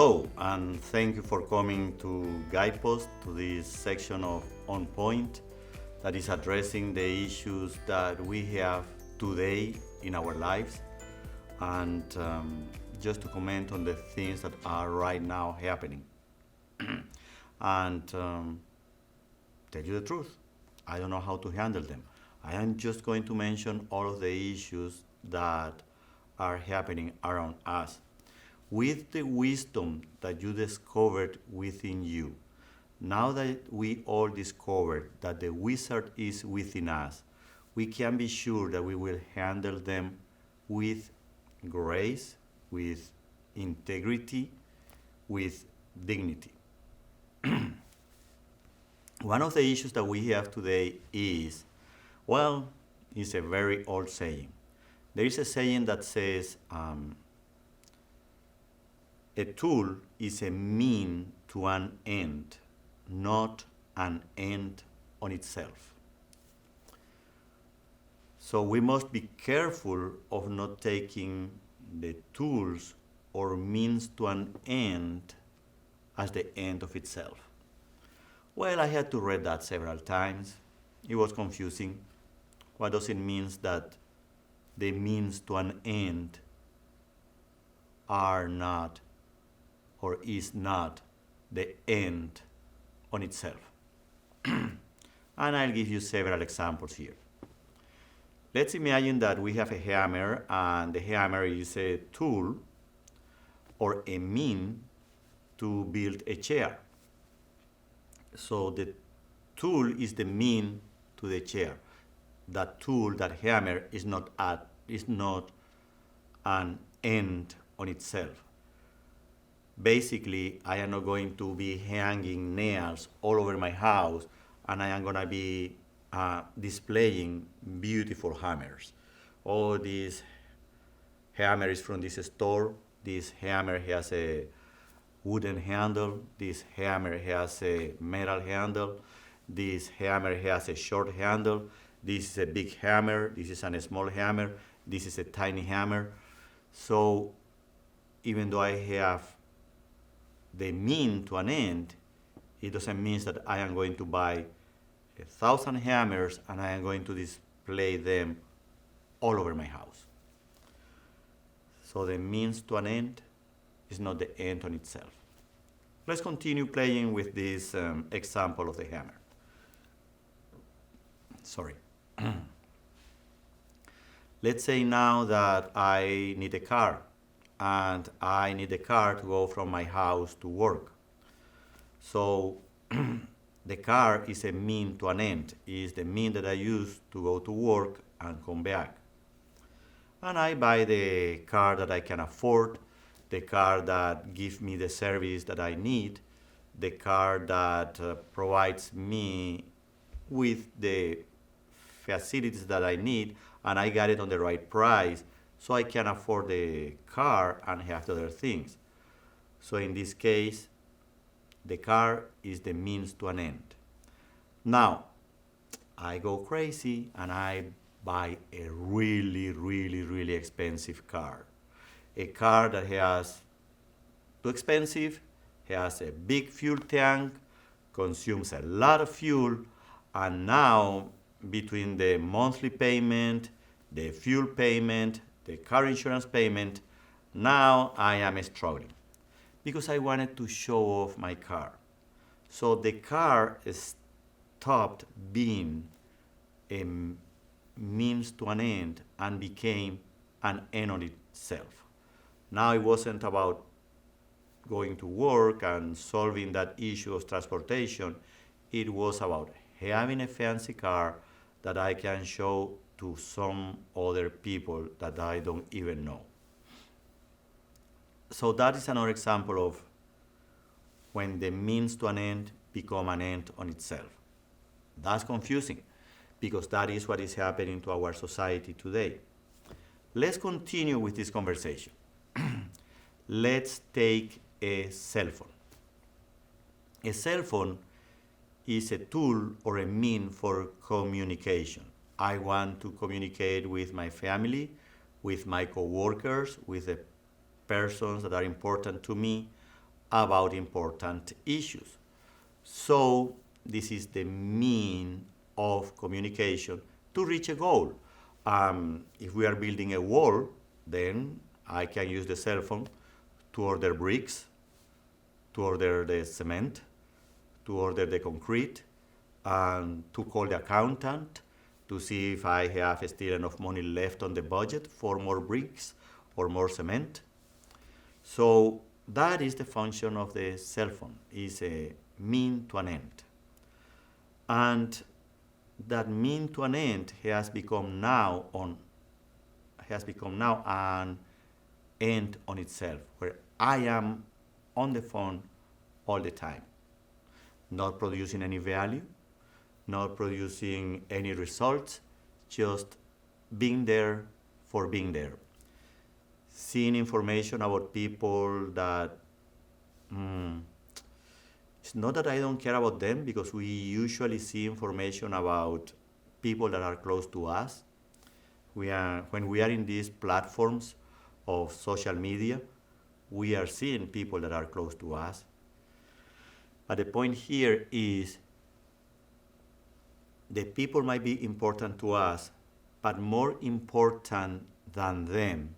Hello, and thank you for coming to GuidePost, to this section of On Point that is addressing the issues that we have today in our lives, and just to comment on the things that are right now happening. And tell you the truth, I don't know how to handle them. I am just going to mention all of the issues that are happening around us. With the wisdom that you discovered within you, now that we all discovered that the wizard is within us, we can be sure that we will handle them with grace, with integrity, with dignity. One of the issues that we have today is, well, it's a very old saying. There is a saying that says, a tool is a mean to an end, not an end on itself. So we must be careful of not taking the tools or means to an end as the end of itself. Well, I had to read that several times. It was confusing. What does it mean that the means to an end are not or is not the end on itself? And I'll give you several examples here. Let's imagine that we have a hammer, and the hammer is a tool or a mean to build a chair. So the tool is the mean to the chair. That tool, that hammer, is not an end on itself. Basically, I am not going to be hanging nails all over my house, and I am going to be displaying beautiful hammers. Oh, this hammer is from this store. This hammer has a wooden handle. This hammer has a metal handle. This hammer has a short handle. This is a big hammer. This is a small hammer. This is a tiny hammer. So even though I have the mean to an end, it doesn't mean that I am going to buy 1,000 hammers and I am going to display them all over my house. So the means to an end is not the end on itself. Let's continue playing with this example of the hammer. Sorry. Let's say now that I need a car, and I need a car to go from my house to work. So the car is a mean to an end, is the mean that I use to go to work and come back. And I buy the car that I can afford, the car that gives me the service that I need, the car that provides me with the facilities that I need, and I got it on the right price, so I can afford the car and have the other things. So in this case, the car is the means to an end. Now, I go crazy and I buy a really expensive car. A car that has too expensive, has a big fuel tank, consumes a lot of fuel, and now between the monthly payment, the fuel payment, the car insurance payment, now I am struggling because I wanted to show off my car. So the car stopped being a means to an end and became an end on itself. Now it wasn't about going to work and solving that issue of transportation. It was about having a fancy car that I can show to some other people that I don't even know. So that is another example of when the means to an end become an end on itself. That's confusing because that is what is happening to our society today. Let's continue with this conversation. Let's take a cell phone. A cell phone is a tool or a mean for communication. I want to communicate with my family, with my coworkers, with the persons that are important to me, about important issues. So this is the mean of communication to reach a goal. If we are building a wall, then I can use the cell phone to order bricks, to order the cement, to order the concrete, and to call the accountant to see if I have still enough money left on the budget for more bricks or more cement. So that is the function of the cell phone, is a mean to an end. And that mean to an end has become now an end on itself, where I am on the phone all the time, not producing any value, not producing any results, just being there for being there. Seeing information about people that it's not that I don't care about them, because we usually see information about people that are close to us. When we are in these platforms of social media, we are seeing people that are close to us. But the point here is the people might be important to us, but more important than them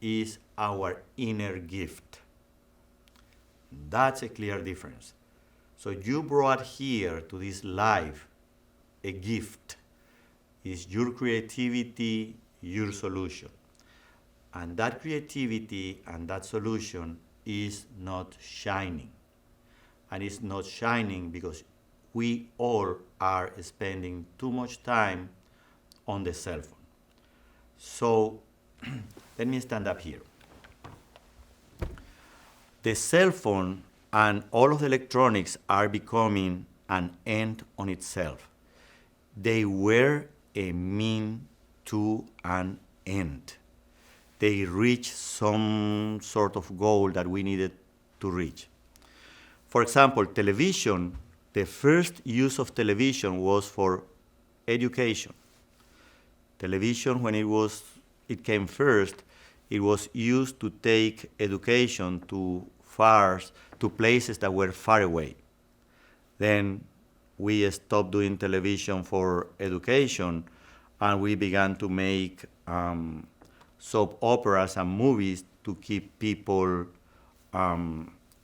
is our inner gift. That's a clear difference. So you brought here to this live a gift. Is your creativity, your solution. And that creativity and that solution is not shining. And it's not shining because we all are spending too much time on the cell phone. So let me stand up here. The cell phone and all of the electronics are becoming an end on itself. They were a mean to an end. They reached some sort of goal that we needed to reach. For example, television, the first use of television was for education. Television, when it came first, it was used to take education to places that were far away. Then we stopped doing television for education, and we began to make soap operas and movies to keep people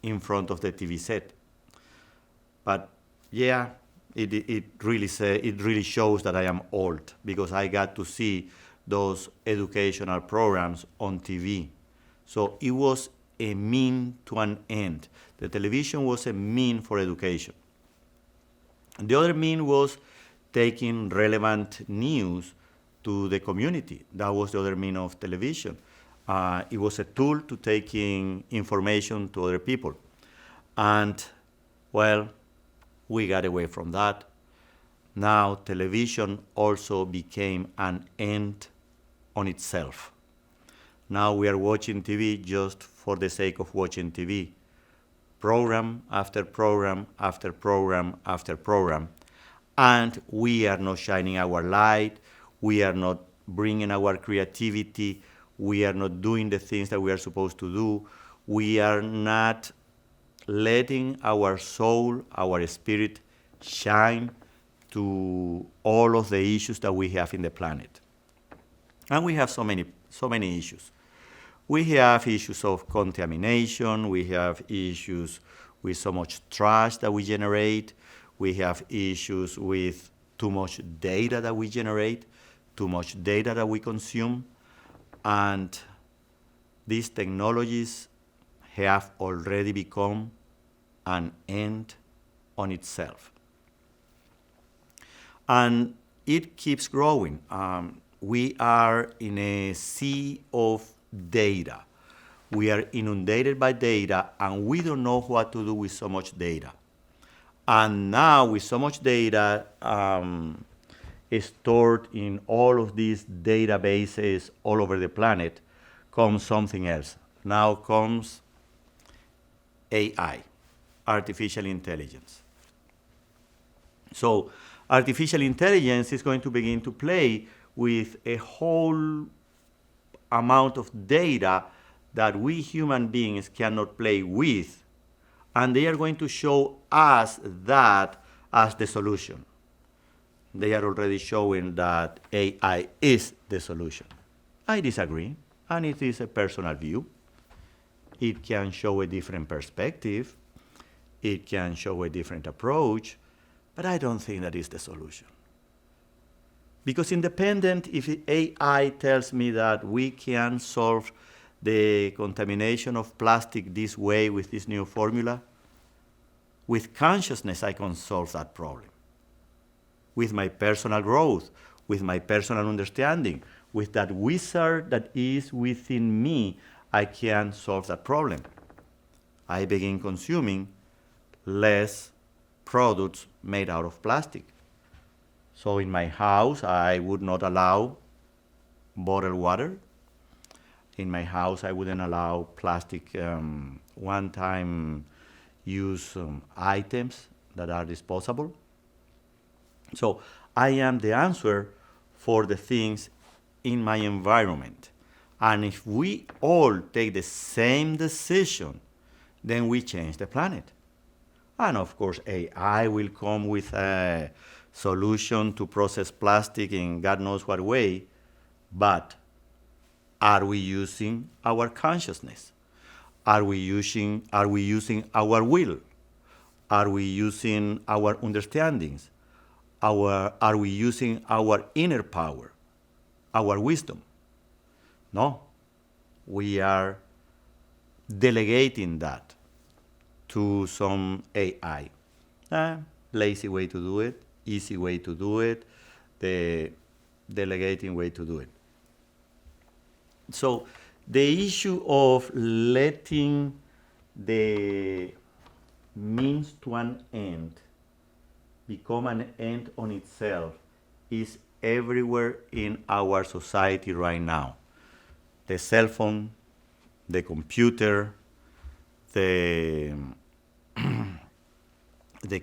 in front of the TV set. But yeah, it really shows that I am old, because I got to see those educational programs on TV. So it was a mean to an end. The television was a mean for education. The other mean was taking relevant news to the community. That was the other mean of television. It was a tool to taking information to other people. And, well, we got away from that. Now television also became an end on itself. Now we are watching TV just for the sake of watching TV. Program after program after program after program. And we are not shining our light. We are not bringing our creativity. We are not doing the things that we are supposed to do. We are not letting our soul, our spirit shine to all of the issues that we have in the planet. And we have so many issues. We have issues of contamination. We have issues with so much trash that we generate. We have issues with too much data that we generate, too much data that we consume. And these technologies have already become an end on itself. And it keeps growing. We are in a sea of data. We are inundated by data, and we don't know what to do with so much data. And now, with so much data stored in all of these databases all over the planet, comes something else. Now comes AI, artificial intelligence. So artificial intelligence is going to begin to play with a whole amount of data that we human beings cannot play with and they are going to show us that as the solution. They are already showing that AI is the solution. I disagree, and it is a personal view. It can show a different perspective. It can show a different approach, but I don't think that is the solution. Because independent, if AI tells me that we can solve the contamination of plastic this way with this new formula, with consciousness I can solve that problem. With my personal growth, with my personal understanding, with that wizard that is within me, I can solve that problem. I begin consuming less products made out of plastic. So in my house, I would not allow bottled water. In my house, I wouldn't allow plastic one-time use items that are disposable. So I am the answer for the things in my environment. And if we all take the same decision, then we change the planet. And of course, AI will come with a solution to process plastic in God knows what way, but are we using our consciousness? Are we using our will? Are we using our understandings? Are we using our inner power, our wisdom? No, we are delegating that to some AI. Lazy way to do it, easy way to do it, the delegating way to do it. So the issue of letting the means to an end become an end on itself is everywhere in our society right now. The cell phone, the computer, the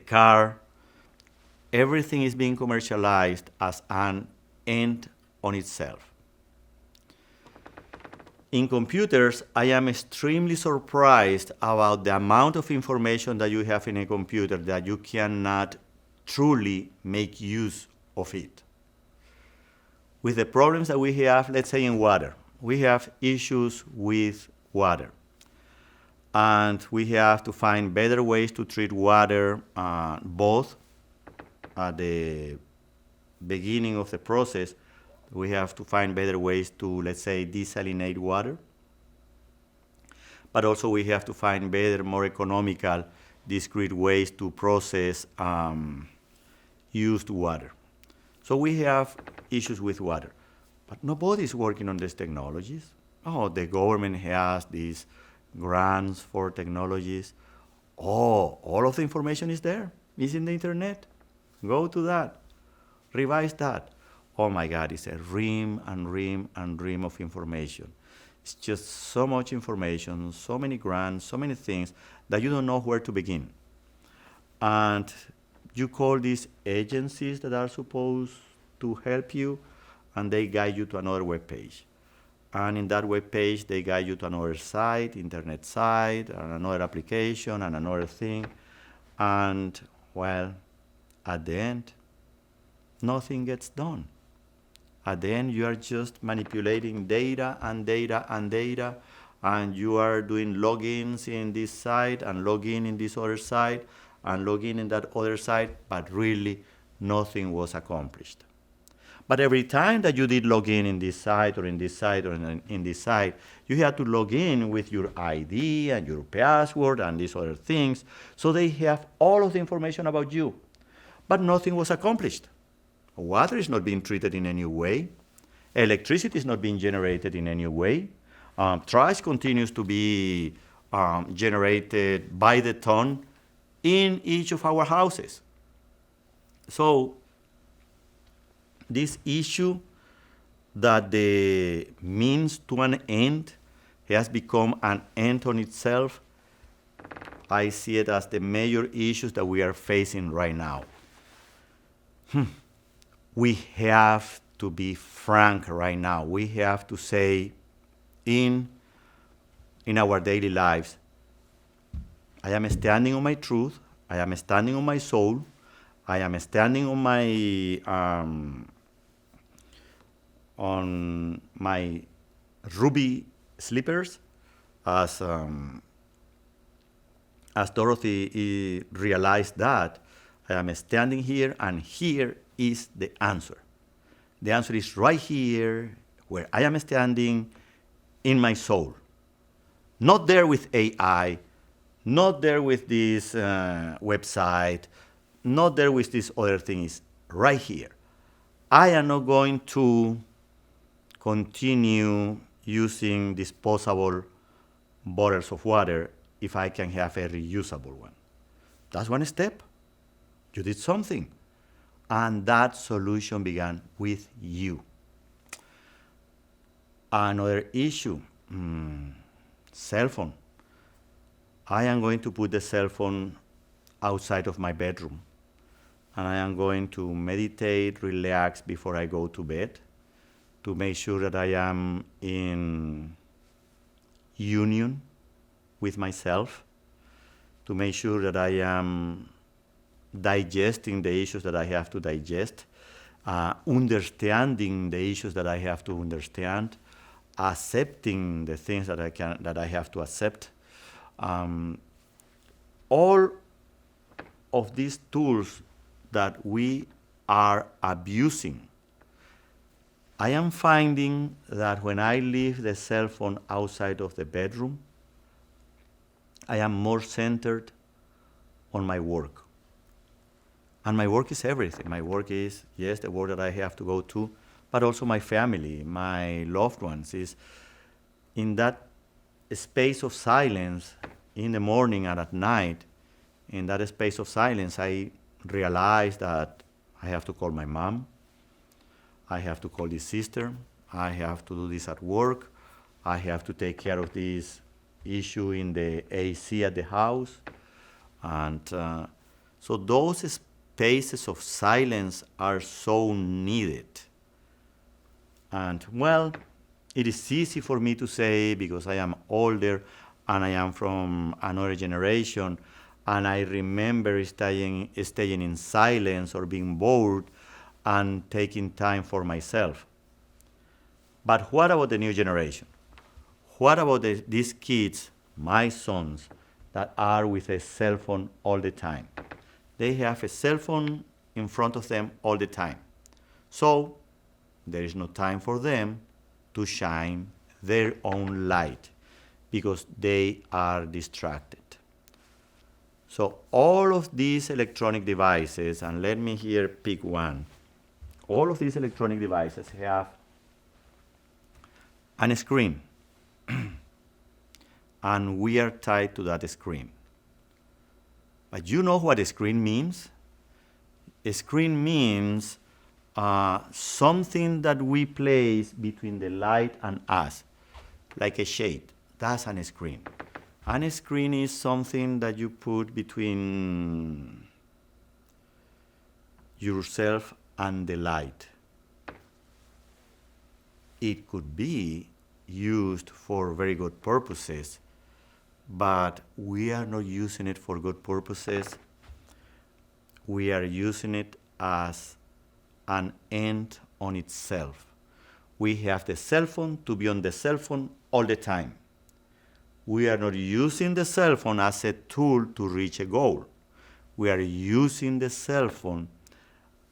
car, everything is being commercialized as an end on itself. In computers, I am extremely surprised about the amount of information that you have in a computer that you cannot truly make use of it. With the problems that we have, let's say in water, we have issues with water. And we have to find better ways to treat water, both at the beginning of the process. We have to find better ways to, let's say, desalinate water. But also we have to find better, more economical, discrete ways to process used water. So we have issues with water. But nobody's working on these technologies. Oh, the government has these grants for technologies. Oh, all of the information is there. It's in the internet. Go to that. Revise that. Oh my God, it's a ream and ream and ream of information. It's just so much information, so many grants, so many things that you don't know where to begin. And you call these agencies that are supposed to help you, and they guide you to another web page. And in that web page, they guide you to another site, internet site, and another application, and another thing. And, well, at the end, nothing gets done. At the end, you are just manipulating data and data and data, and you are doing logins in this site and login in this other site and login in that other site, but really nothing was accomplished. But every time that you did login in this site or in this site or in this site, you had to log in with your ID and your password and these other things, so they have all of the information about you. But nothing was accomplished. Water is not being treated in any way. Electricity is not being generated in any way. Trash continues to be generated by the ton in each of our houses. So this issue that the means to an end has become an end on itself, I see it as the major issues that we are facing right now. We have to be frank right now. We have to say in our daily lives, I am standing on my truth. I am standing on my soul. I am standing on my ruby slippers, as Dorothy realized that. I am standing here, and here is the answer. The answer is right here, where I am standing, in my soul. Not there with AI, not there with this website, not there with this other thing. Is right here. I am not going to continue using disposable bottles of water if I can have a reusable one. That's one step. You did something. And that solution began with you. Another issue, cell phone. I am going to put the cell phone outside of my bedroom. And I am going to meditate, relax before I go to bed, to make sure that I am in union with myself, to make sure that I am digesting the issues that I have to digest, understanding the issues that I have to understand, accepting the things that I have to accept. All of these tools that we are abusing, I am finding that when I leave the cell phone outside of the bedroom, I am more centered on my work. And my work is everything. My work is, yes, the work that I have to go to, but also my family, my loved ones. Is in that space of silence in the morning and at night, in that space of silence, I realize that I have to call my mom, I have to call this sister, I have to do this at work, I have to take care of this issue in the AC at the house. And so those spaces of silence are so needed. And well, it is easy for me to say because I am older and I am from another generation, and I remember staying in silence or being bored and taking time for myself. But what about the new generation? What about these kids, my sons, that are with a cell phone all the time? They have a cell phone in front of them all the time. So there is no time for them to shine their own light because they are distracted. So all of these electronic devices, and let me here pick one, all of these electronic devices have a screen. And we are tied to that screen. But you know what a screen means? A screen means something that we place between the light and us, like a shade. That's a screen. And a screen is something that you put between yourself and the light. It could be used for very good purposes, but we are not using it for good purposes. We are using it as an end on itself. We have the cell phone to be on the cell phone all the time. We are not using the cell phone as a tool to reach a goal. We are using the cell phone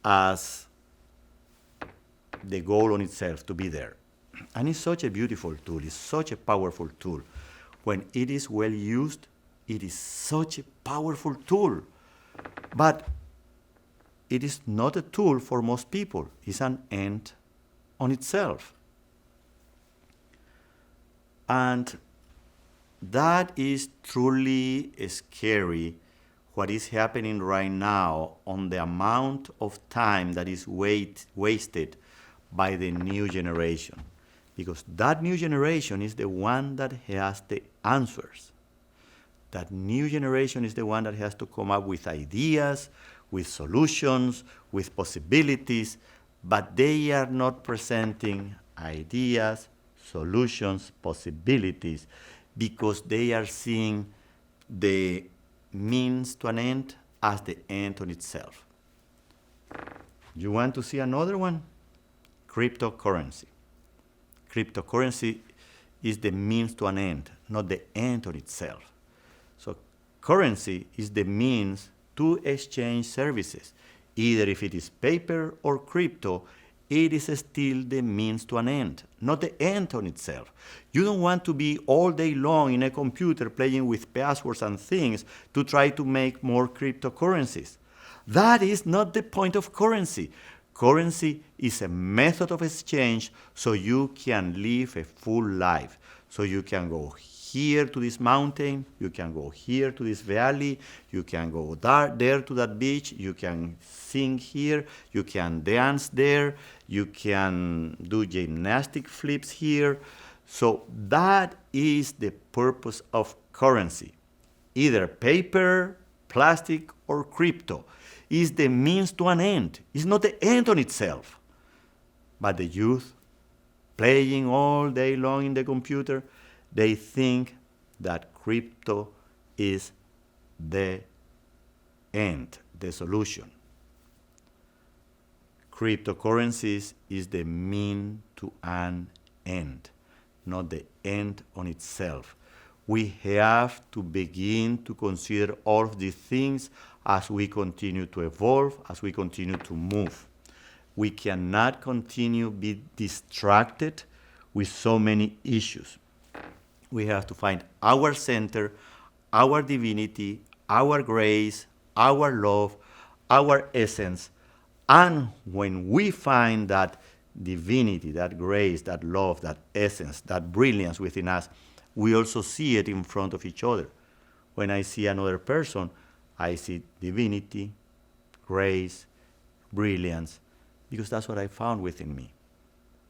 as the goal on itself, to be there. And it's such a beautiful tool. It's such a powerful tool. When it is well used, it is such a powerful tool. But it is not a tool for most people. It's an end on itself. And that is truly scary, what is happening right now on the amount of time that is wasted by the new generation. Because that new generation is the one that has the answers. That new generation is the one that has to come up with ideas, with solutions, with possibilities, but they are not presenting ideas, solutions, possibilities, because they are seeing the means to an end as the end on itself. You want to see another one? Cryptocurrency. Cryptocurrency is the means to an end, not the end on itself. So currency is the means to exchange services. Either if it is paper or crypto, it is still the means to an end, not the end on itself. You don't want to be all day long in a computer playing with passwords and things to try to make more cryptocurrencies. That is not the point of currency. Currency is a method of exchange so you can live a full life. So you can go here to this mountain, you can go here to this valley, you can go there to that beach, you can sing here, you can dance there, you can do gymnastic flips here. So that is the purpose of currency. Either paper, plastic, or crypto is the means to an end. It's not the end on itself. But the youth, playing all day long in the computer, they think that crypto is the end, the solution. Cryptocurrencies is the mean to an end, not the end on itself. We have to begin to consider all of these things as we continue to evolve, as we continue to move. We cannot continue to be distracted with so many issues. We have to find our center, our divinity, our grace, our love, our essence. And when we find that divinity, that grace, that love, that essence, that brilliance within us, we also see it in front of each other. When I see another person, I see divinity, grace, brilliance, because that's what I found within me.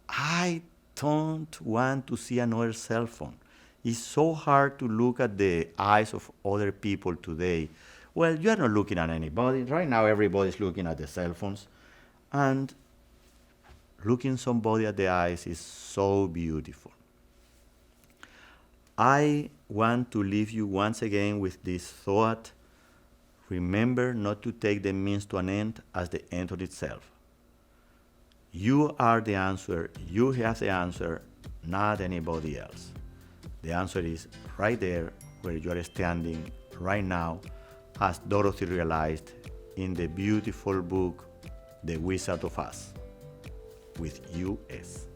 I don't want to see another cell phone. It's so hard to look at the eyes of other people today. Well, you're not looking at anybody. Right now, everybody's looking at the cell phones. And looking somebody at the eyes is so beautiful. I want to leave you once again with this thought. Remember not to take the means to an end as the end of itself. You are the answer. You have the answer, not anybody else. The answer is right there where you are standing right now, as Dorothy realized in the beautiful book, The Wizard of Oz, with US.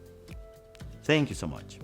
Thank you so much.